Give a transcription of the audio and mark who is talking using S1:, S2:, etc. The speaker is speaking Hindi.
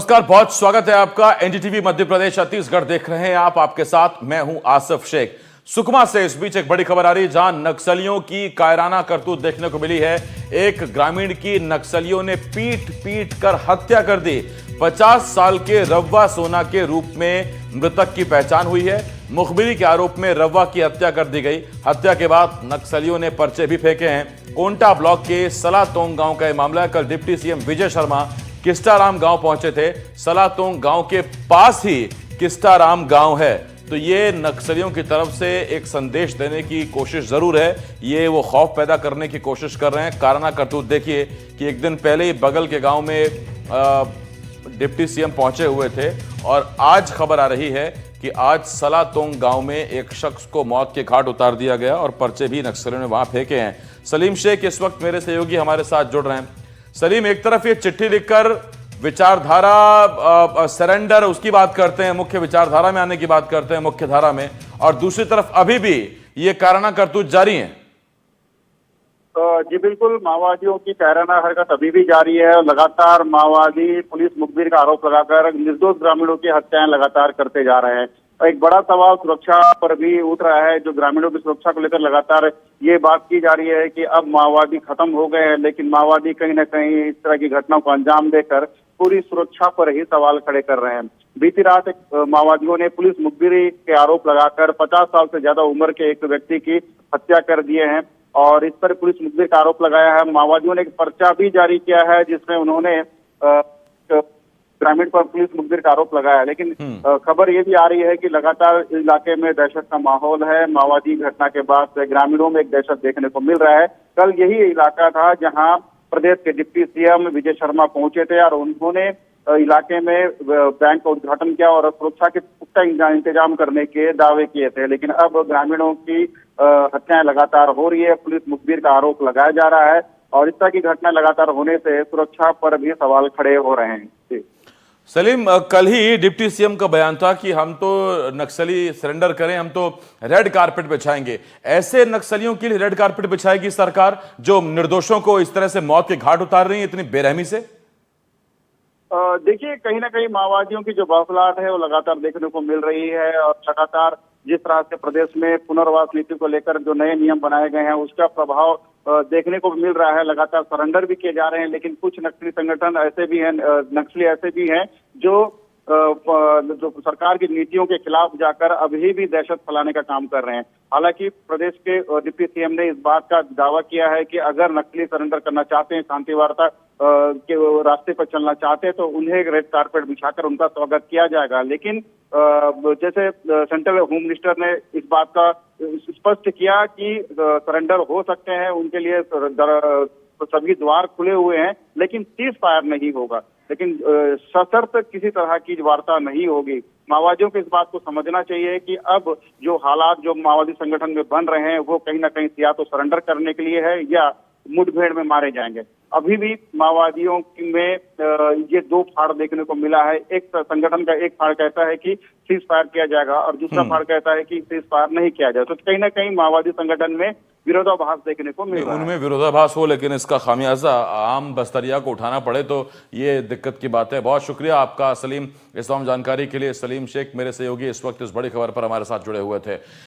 S1: नमस्कार, बहुत स्वागत है आपका। एनडीटीवी मध्य प्रदेश छत्तीसगढ़ देख रहे हैं आप। आपके साथ मैं हूं आसिफ शेख। सुकमा से इस बीच एक बड़ी खबर आ रही है, जहां नक्सलियों की कायराना करतूत देखने को मिली है। एक ग्रामीण की नक्सलियों ने पीट पीट कर हत्या कर दी। 50 साल के रव्वा सोना के रूप में मृतक की पहचान हुई है। मुखबिरी के आरोप में रव्वा की हत्या कर दी गई। हत्या के बाद नक्सलियों ने पर्चे भी फेंके हैं। कोंटा ब्लॉक के सलातोंग गांव का यह मामला है। कल डिप्टी सीएम विजय शर्मा किस्टाराम गांव पहुंचे थे। सलातोंग गांव के पास ही किस्टाराम गांव है। तो ये नक्सलियों की तरफ से एक संदेश देने की कोशिश जरूर है। ये वो खौफ पैदा करने की कोशिश कर रहे हैं। काराना करतूत देखिए कि एक दिन पहले ही बगल के गांव में डिप्टी सीएम पहुंचे हुए थे, और आज खबर आ रही है कि आज सलातोंग गांव में एक शख्स को मौत के घाट उतार दिया गया और पर्चे भी नक्सलियों ने वहां फेंके हैं। सलीम शेख इस वक्त मेरे सहयोगी हमारे साथ जुड़ रहे हैं। सलीम, एक तरफ ये चिट्ठी लिखकर विचारधारा सरेंडर उसकी बात करते हैं, मुख्य विचारधारा में आने की बात करते हैं, मुख्य धारा में, और दूसरी तरफ अभी भी ये काराना करतूत जारी है।
S2: जी बिल्कुल, माओवादियों की कायराना हरकत अभी भी जारी है। लगातार माओवादी पुलिस मुखबिर का आरोप लगाकर निर्दोष ग्रामीणों की हत्याएं लगातार करते जा रहे हैं। एक बड़ा सवाल सुरक्षा पर भी उठ रहा है, जो ग्रामीणों की सुरक्षा को लेकर लगातार ये बात की जा रही है कि अब माओवादी खत्म हो गए हैं, लेकिन माओवादी कहीं ना कहीं इस तरह की घटनाओं को अंजाम देकर पूरी सुरक्षा पर ही सवाल खड़े कर रहे हैं। बीती रात माओवादियों ने पुलिस मुखबिरी के आरोप लगाकर 50 साल से ज्यादा उम्र के एक व्यक्ति की हत्या कर दिए हैं, और इस पर पुलिस मुखबिर का आरोप लगाया है। माओवादियों ने एक पर्चा भी जारी किया है, जिसमें उन्होंने ग्रामीण पर पुलिस मुखबिर का आरोप लगाया है। लेकिन खबर ये भी आ रही है कि लगातार इलाके में दहशत का माहौल है। माओवादी घटना के बाद से ग्रामीणों में एक दहशत देखने को मिल रहा है। कल यही इलाका था जहां प्रदेश के डिप्टी सीएम विजय शर्मा पहुंचे थे, और उन्होंने इलाके में बैंक का उद्घाटन किया और सुरक्षा के पुख्ता इंतजाम करने के दावे किए थे। लेकिन अब ग्रामीणों की हत्याएं लगातार हो रही है, पुलिस मुखबिर का आरोप लगाया जा रहा है, और इस तरह की घटना लगातार होने से सुरक्षा पर भी सवाल खड़े हो रहे हैं।
S1: सलीम, कल ही डिप्टी सीएम का बयान था कि हम तो नक्सली सरेंडर करें, हम तो रेड कारपेट बिछाएंगे। ऐसे नक्सलियों के लिए रेड कारपेट बिछाएगी सरकार, जो निर्दोषों को इस तरह से मौत के घाट उतार रही है इतनी बेरहमी से?
S2: देखिए, कहीं ना कहीं माओवादियों की जो बौखलाहट है वो लगातार देखने को मिल रही है, और लगातार जिस तरह से प्रदेश में पुनर्वास नीति को लेकर जो नए नियम बनाए गए हैं उसका प्रभाव देखने को मिल रहा है। लगातार सरेंडर भी किए जा रहे हैं, लेकिन कुछ नक्सली संगठन ऐसे भी हैं, नक्सली ऐसे भी हैं जो सरकार की नीतियों के खिलाफ जाकर अभी भी दहशत फैलाने का काम कर रहे हैं। हालांकि प्रदेश के डिप्टी सीएम ने इस बात का दावा किया है कि अगर नक्सली सरेंडर करना चाहते हैं, शांति वार्ता के रास्ते पर चलना चाहते हैं, तो उन्हें रेड कारपेट बिछाकर उनका स्वागत किया जाएगा। लेकिन जैसे सेंट्रल होम मिनिस्टर ने इस बात का स्पष्ट किया कि सरेंडर हो सकते हैं, उनके लिए सभी द्वार खुले हुए हैं, लेकिन सीज फायर नहीं होगा। लेकिन सशर्त किसी तरह की वार्ता नहीं होगी। माओवादियों को इस बात को समझना चाहिए कि अब जो हालात जो माओवादी संगठन में बन रहे हैं वो कहीं ना कहीं या तो सरेंडर करने के लिए है या मुठभेड़ में मारे जाएंगे। अभी भी माओवादियों में ये दो फाड़ देखने को मिला है। एक संगठन का एक फाड़ कहता है कि सीज फायर किया जाएगा, और दूसरा फाड़ कहता है कि सीज फायर नहीं किया जाए। तो कहीं ना कहीं माओवादी संगठन में विरोधाभास देखने को मिल रहा है।
S1: उनमें विरोधाभास हो, लेकिन इसका खामियाजा आम बस्तरिया को उठाना पड़े तो ये दिक्कत की बात है। बहुत शुक्रिया आपका सलीम, इस तमाम जानकारी के लिए। सलीम शेख मेरे सहयोगी इस वक्त इस बड़ी खबर पर हमारे साथ जुड़े हुए थे।